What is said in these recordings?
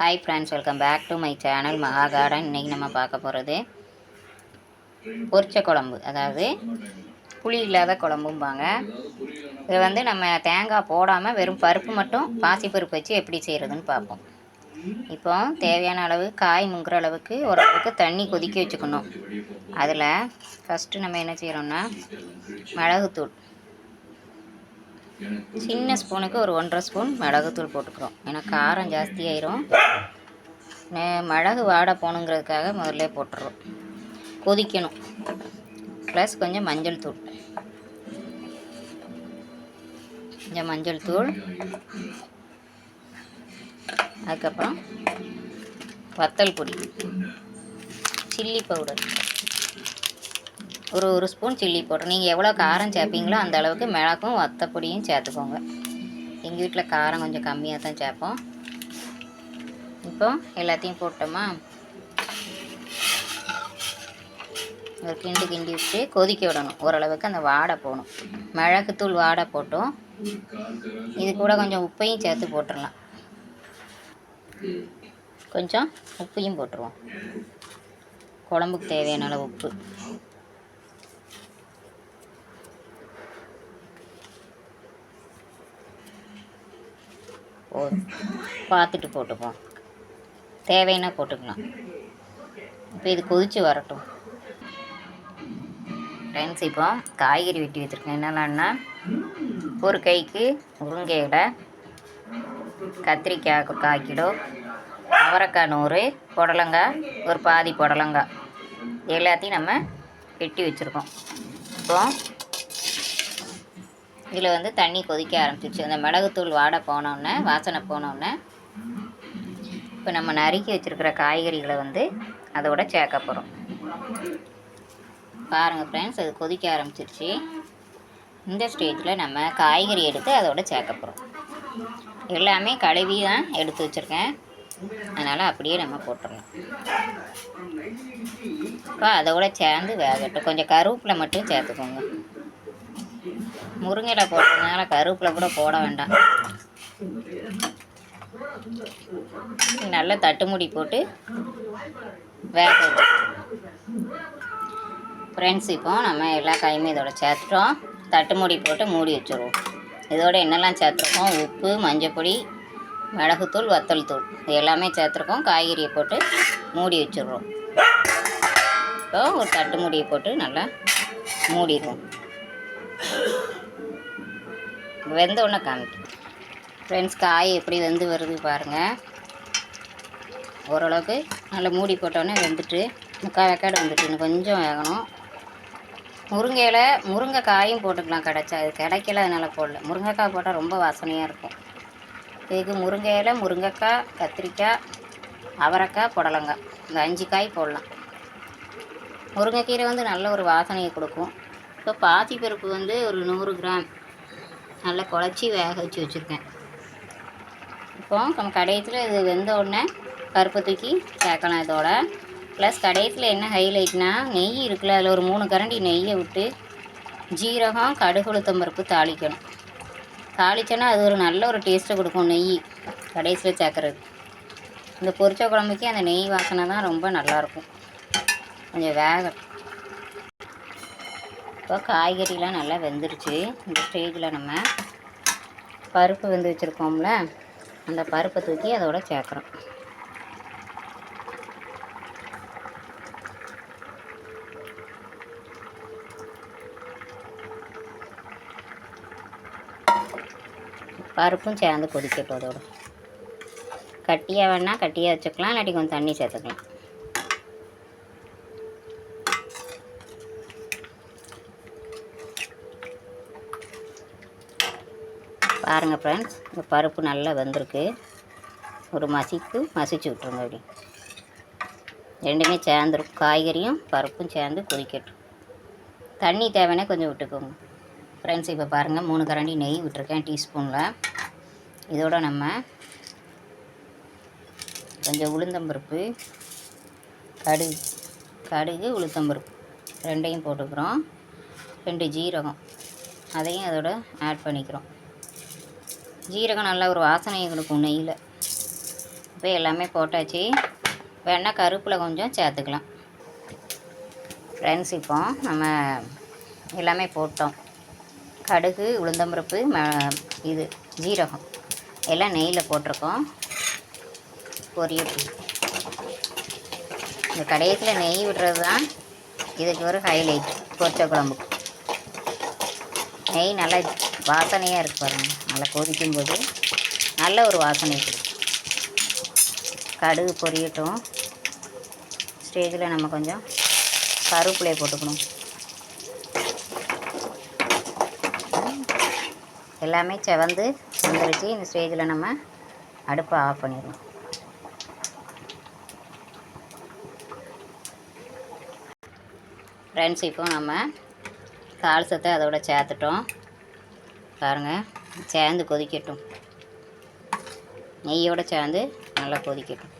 Hi friends, welcome back to my channel Maha garden. இன்றைக்கி நம்ம பார்க்க போகிறது பொரிச்ச குழம்பு, அதாவது புளி இல்லாத குழம்பும்பாங்க. இதை வந்து நம்ம தேங்காய் போடாமல் வெறும் பருப்பு மட்டும் பாசிப்பருப்பு வச்சு எப்படி செய்கிறதுன்னு பார்ப்போம். இப்போ தேவையான அளவு காய் முங்குற அளவுக்கு ஓரளவுக்கு தண்ணி கொதிக்க வச்சுக்கணும். அதில் ஃபஸ்ட்டு நம்ம என்ன செய்கிறோம்னா மிளகுத்தூள் சின்ன ஸ்பூனுக்கு ஒரு 1.5 ஸ்பூன் மிளகுத்தூள் போட்டுக்கிறோம். ஏன்னா காரம் ஜாஸ்தியாயிரும். மிளகு வாடை போகணுங்கிறதுக்காக முதல்ல போட்டுடுறோம். கொதிக்கணும். ப்ளஸ் கொஞ்சம் மஞ்சள் தூள், அதுக்கப்புறம் வத்தல் பொடி, சில்லி பவுடர், ஒரு ஸ்பூன் சில்லி பவுடர். நீங்கள் எவ்வளோ காரம் சேர்ப்பீங்களோ அந்த அளவுக்கு மிளகும் வத்தப்பொடியும் சேர்த்துக்கோங்க. எங்கள் வீட்டில் காரம் கொஞ்சம் கம்மியாக தான் சேர்ப்போம். இப்போ எல்லாத்தையும் போட்டோமா, ஒரு கிண்டி விட்டு கொதிக்க விடணும். ஓரளவுக்கு அந்த வாடை போகணும். மிளகுத்தூள் வாடை போட்டோம். இது கூட கொஞ்சம் உப்பையும் சேர்த்து போட்டுடலாம். கொஞ்சம் உப்பையும் போட்டுருவோம். குழம்புக்கு தேவையான அளவு உப்பு. பார்த்துட்டு போட்டுப்போம். தேவைன்னா போட்டுக்கலாம். இப்போ இது கொதித்து வரட்டும். ஃப்ரெண்ட்ஸ், இப்போ காய்கறி வெட்டி வச்சுருக்கேன். என்னென்னா ஒரு கைக்கு முருங்கை இலை, கத்திரிக்காய் 1/4 கிலோ, அவரைக்காய் 100, புடலங்காய் ஒரு பாதி புடலங்காய், எல்லாத்தையும் நம்ம வெட்டி வச்சுருக்கோம். இப்போ இதில் வந்து தண்ணி கொதிக்க ஆரம்பிச்சிச்சு. அந்த மிளகுத்தூள் வாடை போனோடனே, வாசனை போனோடனே, இப்போ நம்ம நறுக்கி வச்சுருக்கிற காய்கறிகளை வந்து அதோட சேர்க்க போகிறோம். பாருங்கள் ஃப்ரெண்ட்ஸ், அது கொதிக்க ஆரம்பிச்சிருச்சு. இந்த ஸ்டேஜில் நம்ம காய்கறி எடுத்து அதோட சேர்க்க போகிறோம். எல்லாமே கழுவி தான் எடுத்து வச்சுருக்கேன், அதனால் அப்படியே நம்ம போட்டுடலாம். இப்போ அதோட சேர்ந்து வேகட்டும். கொஞ்சம் கருவேப்பிலை மட்டும் சேர்த்துக்கோங்க. முருங்கையில் போட்டதுனால கருவேப்பிலை கூட போட வேண்டாம். நல்லா தட்டுமுடி போட்டு வேக வச்சு ஃப்ரெண்ட்ஸ், இப்போ நம்ம எல்லா காயுமே இதோட சேர்த்துட்டோம். தட்டுமுடி போட்டு மூடி வச்சுருவோம். இதோட என்னெல்லாம் சேர்த்துருக்கோம்: உப்பு, மஞ்சப்பொடி, மிளகுத்தூள், வத்தல் தூள், இது எல்லாமே சேர்த்துருக்கோம். காய்கறியை போட்டு மூடி வச்சுருவோம். இப்போ ஒரு தட்டுமுடியை போட்டு நல்லா மூடிடுவோம். வெந்த உடனே காமிக்கும். ஃப்ரெண்ட்ஸ், காய் எப்படி வெந்து வருது பாருங்கள். ஓரளவுக்கு நல்லா மூடி போட்டோன்னே வெந்துட்டு 3/4 வேக்காடு வந்துட்டு. இன்னும் கொஞ்சம் வேகணும். முருங்கைக்காயும் போட்டுக்கலாம் கிடச்சா. அது கிடைக்கல, அதனால் போடல. முருங்கைக்காய் போட்டால் ரொம்ப வாசனையாக இருக்கும். இதுக்கு முருங்கை இலை, முருங்கைக்காய், கத்திரிக்காய், அவரைக்காய், புடலங்காய், இந்த 5 காய் போடலாம். முருங்கைக்கீரை வந்து நல்ல ஒரு வாசனையை கொடுக்கும். இப்போ பாசிப்பருப்பு வந்து ஒரு 100 கிராம் நல்லா குழச்சி வேக வச்சு வச்சுருக்கேன். இப்போ நம்ம கடையத்தில் இது வெந்த உடனே பருப்பை தூக்கி சேர்க்கலாம் இதோட. ப்ளஸ் கடையத்தில் என்ன ஹைலைட்னா, நெய் இருக்குல்ல, அதில் ஒரு 3 கரண்டி நெய்யை விட்டு ஜீரகம், கடுகு, உளுத்தம்பருப்பு தாளிக்கணும். தாளிச்சோன்னா அது ஒரு நல்ல ஒரு டேஸ்ட்டை கொடுக்கும். நெய் கடைசியில் சேர்க்குறது இந்த பொரிச்ச குழம்புக்கு அந்த நெய் வாசனை தான் ரொம்ப நல்லாயிருக்கும். கொஞ்சம் வேகட்டும். இப்போ காய்கறிலாம் நல்லா வெந்துருச்சு. இந்த ஸ்டேஜில் நம்ம பருப்பு வெந்து வச்சுருக்கோம்ல, அந்த பருப்பை தூக்கி அதோட சேர்க்குறோம். பருப்பும் சேர்ந்து கொதிக்கட்டும். அதோட கட்டியாக வேணால் கட்டியாக வச்சுக்கலாம், இல்லாட்டி கொஞ்சம் தண்ணி சேர்த்துக்கலாம். பாருங்கள் ஃப்ரெண்ட்ஸ், இந்த பருப்பு நல்லா வெந்திருக்கு. ஒரு மசிச்சு விட்ருங்க. அப்படி ரெண்டுமே சேர்ந்துருக்கும். காய்கறியும் பருப்பும் சேர்ந்து கொதிக்கட்டும். தண்ணி தேவைன்னா கொஞ்சம் விட்டுக்கோங்க. ஃப்ரெண்ட்ஸ், இப்போ பாருங்கள், 3 கரண்டி நெய் விட்டுருக்கேன் டீஸ்பூனில். இதோட நம்ம கொஞ்சம் உளுந்தம்பருப்பு, கடுகு, உளுத்தம்பருப்பு ரெண்டையும் போட்டுக்கிறோம். 2 ஜீரகம், அதையும் அதோட ஆட் பண்ணிக்கிறோம். ஜீரகம் நல்லா ஒரு வாசனையை கொடுக்கும் நெய்யில். இப்போ எல்லாமே போட்டாச்சு. வேணால் கருப்பில் கொஞ்சம் சேர்த்துக்கலாம். ஃப்ரெண்ட்ஸ் இப்போ நம்ம எல்லாமே போட்டோம். கடுகு, உளுந்தம்பருப்பு, இது ஜீரகம் எல்லாம் நெய்யில் போட்டிருக்கோம். பொரியட்டும். இந்த கடைசியில் நெய் விடுறது தான் இதுக்கு ஒரு ஹைலைட். பொரிச்ச குழம்புக்கு நெய் நல்லா வாசனையாக இருக்கு பாருங்கள். நல்லா கொதிக்கும்போது நல்ல ஒரு வாசனை கொடுக்கும். கடுகு பொரியட்டும். ஸ்டேஜில் நம்ம கொஞ்சம் கருவேப்பிலையை போட்டுக்கணும். எல்லாமே செவந்து வந்துருச்சு. இந்த ஸ்டேஜில் நம்ம அடுப்பை ஆஃப் பண்ணிடுவோம். ஃப்ரெண்ட்ஸ் இப்போ நம்ம தாளிசத்தை அதோட சேர்த்துட்டோம். பாருங்கள், சேர்ந்து கொதிக்கட்டும். நெய்யோடு சேர்ந்து நல்லா கொதிக்கட்டும்.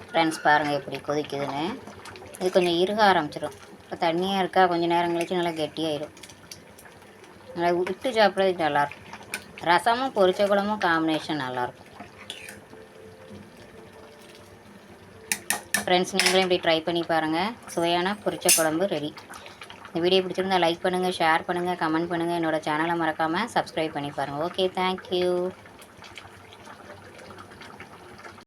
ஃப்ரெண்ட்ஸ் பாருங்கள் எப்படி கொதிக்குதுன்னு. இது கொஞ்சம் இறுக ஆரம்பிச்சிடும். இப்போ தண்ணியாக இருக்கா, கொஞ்சம் நேரம் கழிச்சு நல்லா கெட்டியாயிடும். நல்லா விட்டு சாப்பிட்றது நல்லாயிருக்கும். ரசமும் பொரிச்ச குழம்பும் காம்பினேஷன் நல்லாயிருக்கும். ஃப்ரெண்ட்ஸ் நீங்களும் இப்படி ட்ரை பண்ணி பாருங்கள். சுவையான பொரிச்ச குழம்பு ரெடி. இந்த வீடியோ பிடிச்சிருந்தால் லைக் பண்ணுங்கள், ஷேர் பண்ணுங்கள், கமெண்ட் பண்ணுங்கள். என்னோடய சேனலை மறக்காமல் சப்ஸ்கிரைப் பண்ணி பாருங்கள். Okay, thank you.